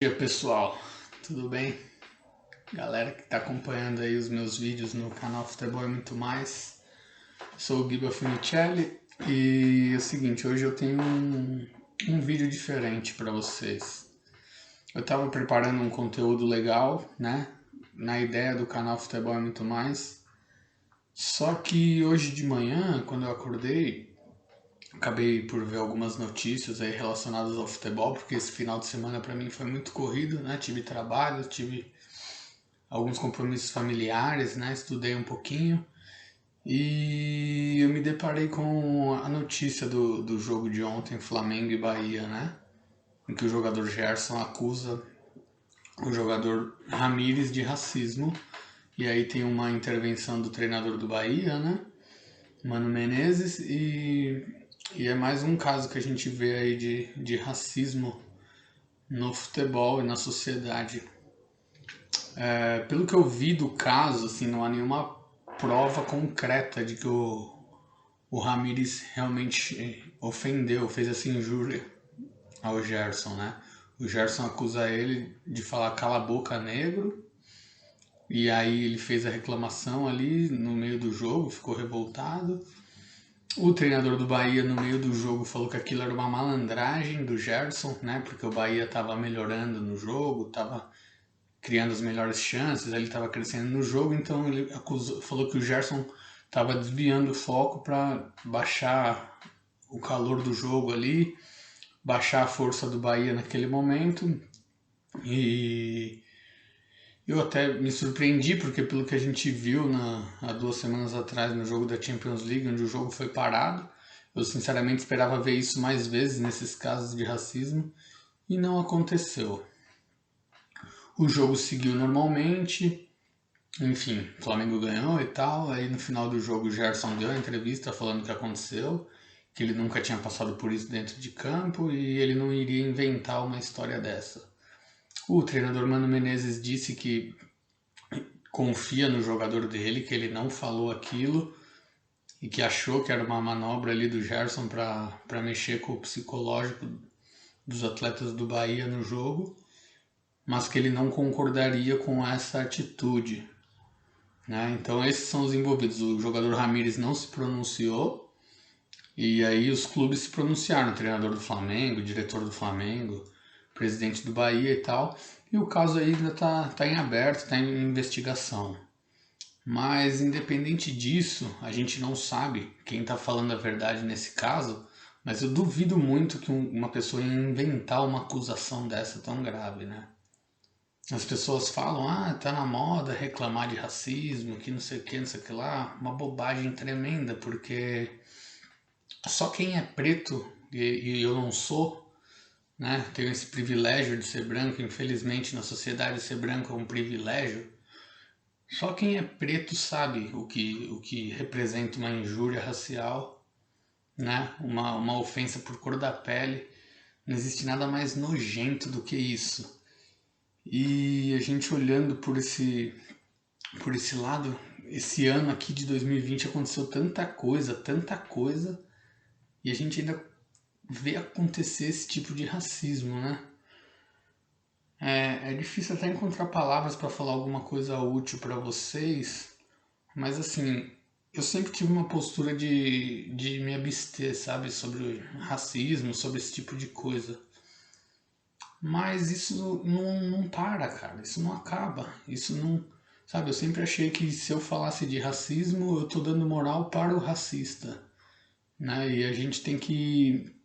Bom dia pessoal, tudo bem? Galera que está acompanhando aí os meus vídeos no canal Futebol e Muito Mais. Sou o Giba Funicelli e é o seguinte, hoje eu tenho um vídeo diferente para vocês. Eu estava preparando um conteúdo legal, né? Na ideia do canal Futebol e Muito Mais. Só que hoje de manhã, quando eu acordei, acabei por ver algumas notícias aí relacionadas ao futebol, porque esse final de semana para mim foi muito corrido, né? Tive trabalho, tive alguns compromissos familiares, né? Estudei um pouquinho e eu me deparei com a notícia do jogo de ontem, Flamengo e Bahia, né? Em que o jogador Gerson acusa o jogador Ramírez de racismo. E aí tem uma intervenção do treinador do Bahia, né? Mano Menezes, e é mais um caso que a gente vê aí de racismo no futebol e na sociedade. Pelo que eu vi do caso, assim, não há nenhuma prova concreta de que o Ramírez realmente ofendeu, fez essa injúria ao Gerson, né? O Gerson acusa ele de falar cala a boca negro, e aí ele fez a reclamação ali no meio do jogo, ficou revoltado. O treinador do Bahia no meio do jogo falou que aquilo era uma malandragem do Gerson, né? Porque o Bahia estava melhorando no jogo, estava criando as melhores chances, ele estava crescendo no jogo, então ele falou que o Gerson estava desviando o foco para baixar o calor do jogo ali, baixar a força do Bahia naquele momento. E eu até me surpreendi, porque pelo que a gente viu há 2 semanas atrás no jogo da Champions League, onde o jogo foi parado, eu sinceramente esperava ver isso mais vezes nesses casos de racismo e não aconteceu. O jogo seguiu normalmente, enfim, o Flamengo ganhou e tal. Aí no final do jogo o Gerson deu a entrevista falando o que aconteceu, que ele nunca tinha passado por isso dentro de campo e ele não iria inventar uma história dessa. O treinador Mano Menezes disse que confia no jogador dele, que ele não falou aquilo e que achou que era uma manobra ali do Gerson para mexer com o psicológico dos atletas do Bahia no jogo, mas que ele não concordaria com essa atitude. Né? Então esses são os envolvidos. O jogador Ramírez não se pronunciou e aí os clubes se pronunciaram, o treinador do Flamengo, o diretor do Flamengo, o presidente do Bahia e tal. E o caso aí ainda tá em aberto, está em investigação. Mas independente disso, a gente não sabe quem está falando a verdade nesse caso, mas eu duvido muito que uma pessoa ia inventar uma acusação dessa tão grave, né? As pessoas falam, tá na moda reclamar de racismo, que não sei o que, não sei o que lá. Uma bobagem tremenda, porque só quem é preto, e eu não sou, né? Tenho esse privilégio de ser branco, infelizmente na sociedade ser branco é um privilégio. Só quem é preto sabe o que representa uma injúria racial, né? Uma ofensa por cor da pele. Não existe nada mais nojento do que isso. E a gente olhando por esse lado, esse ano aqui de 2020 aconteceu tanta coisa, e a gente ainda vê acontecer esse tipo de racismo, né? É difícil até encontrar palavras para falar alguma coisa útil para vocês, mas assim, eu sempre tive uma postura de me abster, sabe, sobre racismo, sobre esse tipo de coisa. Mas isso não para, cara, isso não acaba, isso não. Sabe, eu sempre achei que se eu falasse de racismo, eu tô dando moral para o racista, né? E a gente tem que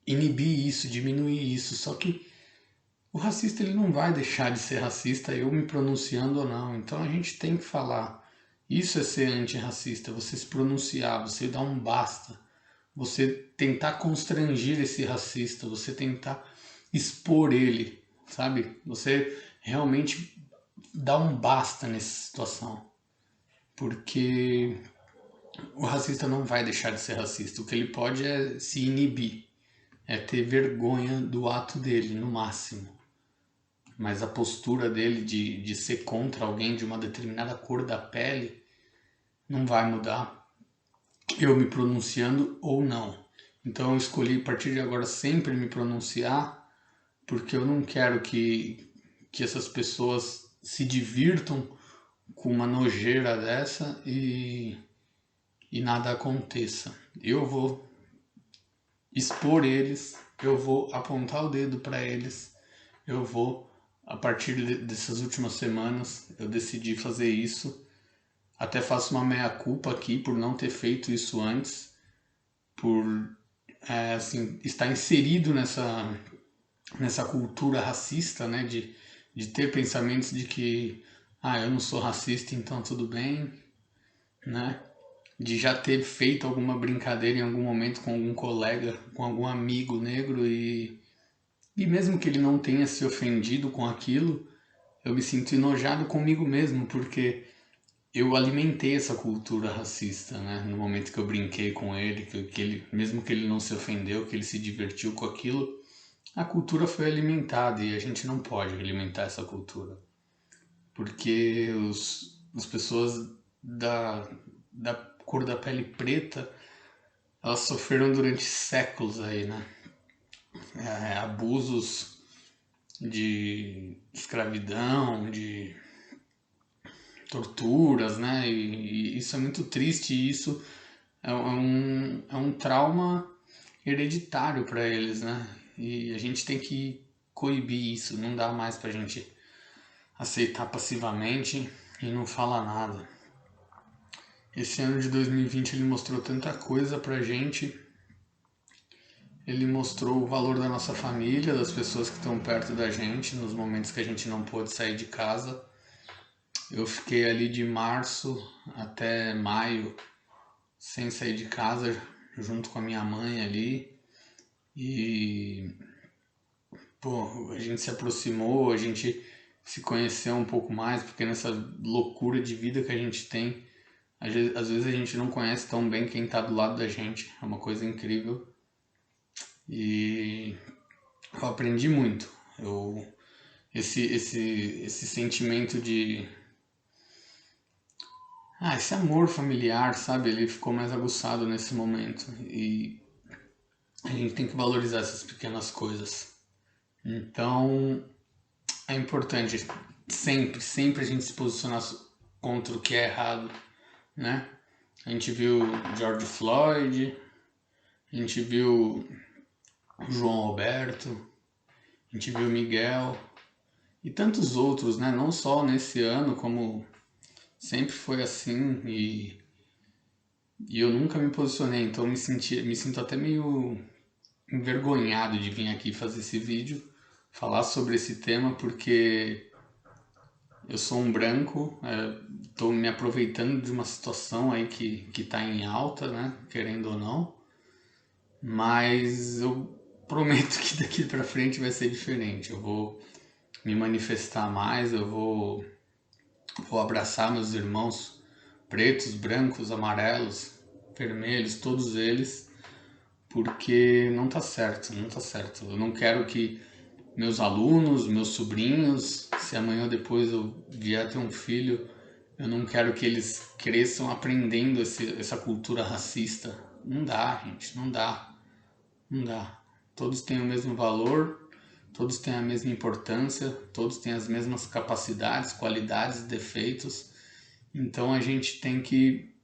inibir isso, diminuir isso. Só que o racista ele não vai deixar de ser racista, eu me pronunciando ou não. Então a gente tem que falar. Isso é ser antirracista, você se pronunciar, você dar um basta, você tentar constranger esse racista, você tentar expor ele, sabe? Você realmente dar um basta nessa situação. Porque o racista não vai deixar de ser racista. O que ele pode é se inibir, é ter vergonha do ato dele, no máximo. Mas a postura dele de ser contra alguém de uma determinada cor da pele não vai mudar, eu me pronunciando ou não. Então eu escolhi a partir de agora sempre me pronunciar porque eu não quero que essas pessoas se divirtam com uma nojeira dessa e nada aconteça. Eu vou expor eles, eu vou apontar o dedo para eles, eu vou, a partir dessas últimas semanas, eu decidi fazer isso. Até faço uma meia-culpa aqui por não ter feito isso antes, por assim, estar inserido nessa cultura racista, né, de ter pensamentos de que, eu não sou racista, então tudo bem, né, de já ter feito alguma brincadeira em algum momento com algum colega, com algum amigo negro e mesmo que ele não tenha se ofendido com aquilo, eu me sinto enojado comigo mesmo, porque eu alimentei essa cultura racista, né? No momento que eu brinquei com ele, que ele, mesmo que ele não se ofendeu, que ele se divertiu com aquilo, a cultura foi alimentada e a gente não pode alimentar essa cultura. Porque as pessoas da cor da pele preta, elas sofreram durante séculos aí, né? Abusos de escravidão, de torturas, né? E isso é muito triste e isso é um trauma hereditário para eles, né? E a gente tem que coibir isso, não dá mais pra gente aceitar passivamente e não falar nada. Esse ano de 2020 ele mostrou tanta coisa pra gente. Ele mostrou o valor da nossa família, das pessoas que estão perto da gente, nos momentos que a gente não pôde sair de casa. Eu fiquei ali de março até maio sem sair de casa, junto com a minha mãe ali. E, pô, a gente se aproximou, a gente se conheceu um pouco mais, porque nessa loucura de vida que a gente tem, às vezes a gente não conhece tão bem quem tá do lado da gente. É uma coisa incrível. E eu aprendi muito. Esse sentimento de esse amor familiar, sabe? Ele ficou mais aguçado nesse momento e a gente tem que valorizar essas pequenas coisas. Então, é importante sempre a gente se posicionar contra o que é errado, né? A gente viu George Floyd, a gente viu João Alberto, a gente viu Miguel e tantos outros, né? Não só nesse ano, como sempre foi assim e eu nunca me posicionei, então me sinto até meio envergonhado de vir aqui fazer esse vídeo, falar sobre esse tema, porque eu sou um branco, estou me aproveitando de uma situação aí que está em alta, né, querendo ou não, mas eu prometo que daqui para frente vai ser diferente. Eu vou me manifestar mais, vou abraçar meus irmãos pretos, brancos, amarelos, vermelhos, todos eles, porque não tá certo, não tá certo. Eu não quero que meus alunos, meus sobrinhos, se amanhã ou depois eu vier ter um filho, eu não quero que eles cresçam aprendendo essa cultura racista. Não dá, gente, não dá, não dá. Todos têm o mesmo valor, todos têm a mesma importância, todos têm as mesmas capacidades, qualidades, defeitos. Então a gente tem que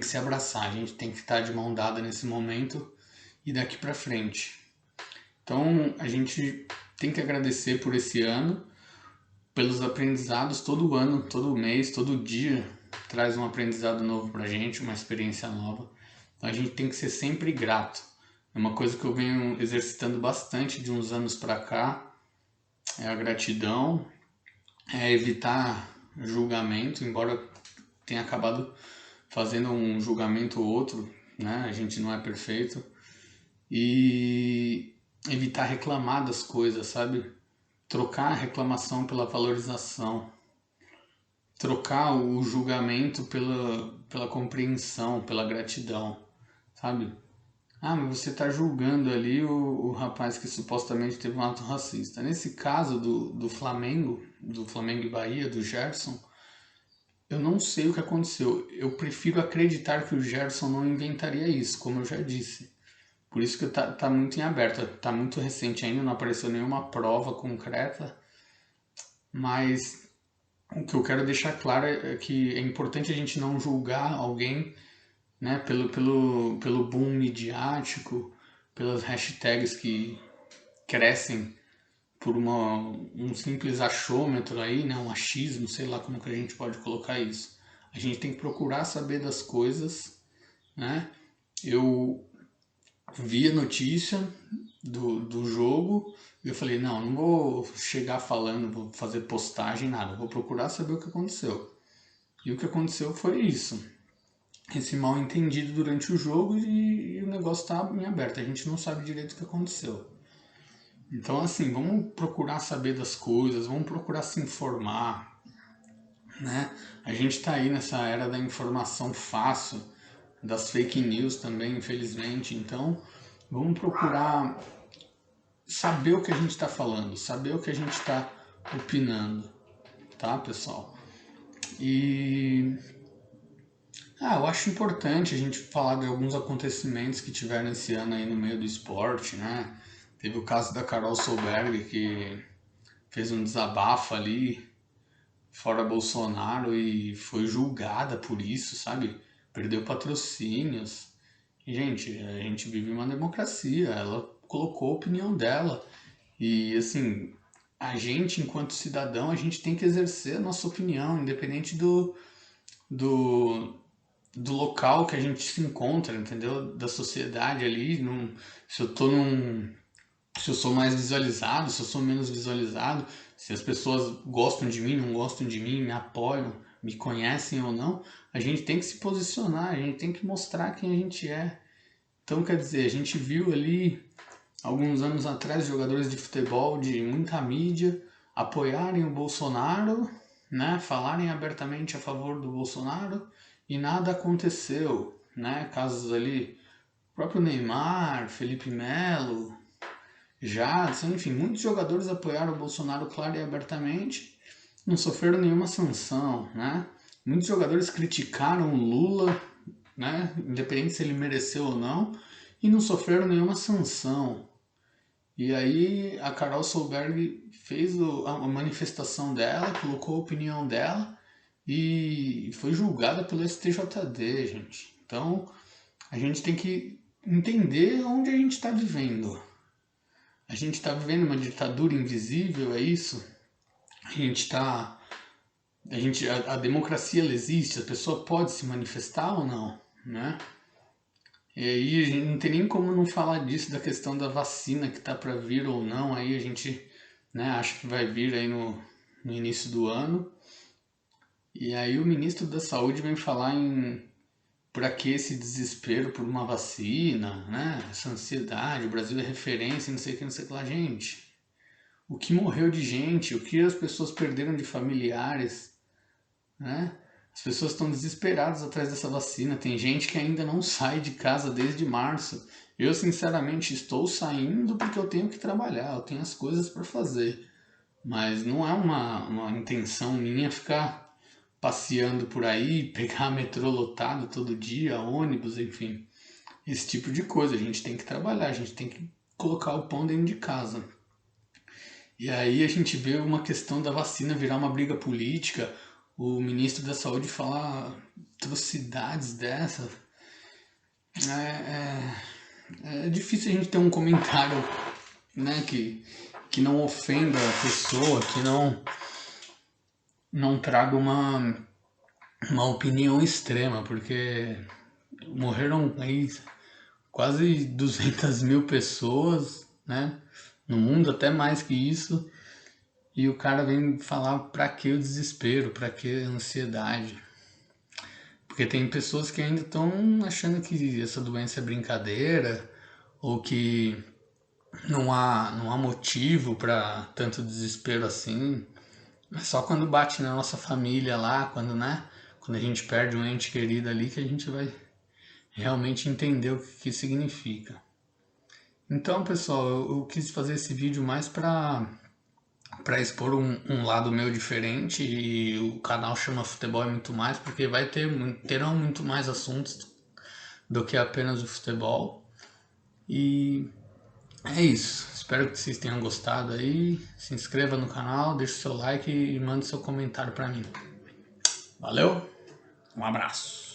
se abraçar, a gente tem que estar de mão dada nesse momento e daqui para frente. Então a gente tem que agradecer por esse ano, pelos aprendizados todo ano, todo mês, todo dia traz um aprendizado novo pra gente, uma experiência nova. Então a gente tem que ser sempre grato. É uma coisa que eu venho exercitando bastante de uns anos pra cá, é a gratidão, é evitar julgamento, embora tenha acabado fazendo um julgamento ou outro, né? A gente não é perfeito. E evitar reclamar das coisas, sabe? Trocar a reclamação pela valorização. Trocar o julgamento pela compreensão, pela gratidão, sabe? Mas você está julgando ali o rapaz que supostamente teve um ato racista. Nesse caso do Flamengo e Bahia, do Gerson, eu não sei o que aconteceu. Eu prefiro acreditar que o Gerson não inventaria isso, como eu já disse. Por isso que tá muito em aberto, tá muito recente ainda, não apareceu nenhuma prova concreta, mas o que eu quero deixar claro é que é importante a gente não julgar alguém, né, pelo boom midiático, pelas hashtags que crescem por um simples achômetro aí, né, um achismo, sei lá como que a gente pode colocar isso. A gente tem que procurar saber das coisas, né? Eu vi a notícia do jogo e eu falei, não vou chegar falando, vou fazer postagem, nada, vou procurar saber o que aconteceu. E o que aconteceu foi isso. Esse mal entendido durante o jogo e o negócio tá em aberto, a gente não sabe direito o que aconteceu. Então, assim, vamos procurar saber das coisas, vamos procurar se informar, né? A gente tá aí nessa era da informação fácil, das fake news também, infelizmente. Então, vamos procurar saber o que a gente está falando, saber o que a gente está opinando, tá, pessoal? E eu acho importante a gente falar de alguns acontecimentos que tiveram esse ano aí no meio do esporte, né? Teve o caso da Carol Solberg, que fez um desabafo ali fora Bolsonaro e foi julgada por isso, sabe? Perdeu patrocínios. E, gente, a gente vive uma democracia, ela colocou a opinião dela. E, assim, a gente, enquanto cidadão, a gente tem que exercer a nossa opinião, independente do, do local que a gente se encontra, entendeu? Da sociedade ali. Se eu tô num, se eu sou mais visualizado, se eu sou menos visualizado, se as pessoas gostam de mim, não gostam de mim, me apoiam, me conhecem ou não, a gente tem que se posicionar, a gente tem que mostrar quem a gente é. Então, quer dizer, a gente viu ali, alguns anos atrás, jogadores de futebol de muita mídia apoiarem o Bolsonaro, né, falarem abertamente a favor do Bolsonaro e nada aconteceu, né? Casos ali, o próprio Neymar, Felipe Melo, Jadson, enfim, muitos jogadores apoiaram o Bolsonaro claro e abertamente, não sofreram nenhuma sanção, né? Muitos jogadores criticaram o Lula, né, independente se ele mereceu ou não, e não sofreram nenhuma sanção. E aí a Carol Solberg fez a manifestação dela, colocou a opinião dela e foi julgada pelo STJD, gente. Então a gente tem que entender onde a gente está vivendo. A gente está vivendo uma ditadura invisível, é isso? A gente está. A democracia ela existe, a pessoa pode se manifestar ou não, né? E aí a gente não tem nem como não falar disso, da questão da vacina que tá para vir ou não, aí a gente, né, acha que vai vir aí no início do ano. E aí o ministro da Saúde vem falar em para que esse desespero por uma vacina, né? Essa ansiedade, o Brasil é referência, não sei o que, não sei o que lá, gente. O que morreu de gente, o que as pessoas perderam de familiares, né? As pessoas estão desesperadas atrás dessa vacina. Tem gente que ainda não sai de casa desde março. Eu, sinceramente, estou saindo porque eu tenho que trabalhar, eu tenho as coisas para fazer. Mas não é uma intenção minha ficar passeando por aí, pegar metrô lotado todo dia, ônibus, enfim. Esse tipo de coisa. A gente tem que trabalhar, a gente tem que colocar o pão dentro de casa. E aí a gente vê uma questão da vacina virar uma briga política, o ministro da Saúde falar atrocidades dessa. É difícil a gente ter um comentário, né, que não ofenda a pessoa, que não traga uma opinião extrema, porque morreram aí quase 200 mil pessoas, né, no mundo, até mais que isso. E o cara vem falar pra que o desespero, pra que a ansiedade. Porque tem pessoas que ainda estão achando que essa doença é brincadeira, ou que não há motivo para tanto desespero assim. É só quando bate na nossa família lá, quando, né, quando a gente perde um ente querido ali, que a gente vai realmente entender o que significa. Então, pessoal, eu quis fazer esse vídeo mais para expor um lado meu diferente, e o canal chama Futebol é Muito Mais porque terão muito mais assuntos do que apenas o futebol. E é isso. Espero que vocês tenham gostado aí. Se inscreva no canal, deixe o seu like e mande seu comentário pra mim. Valeu, um abraço.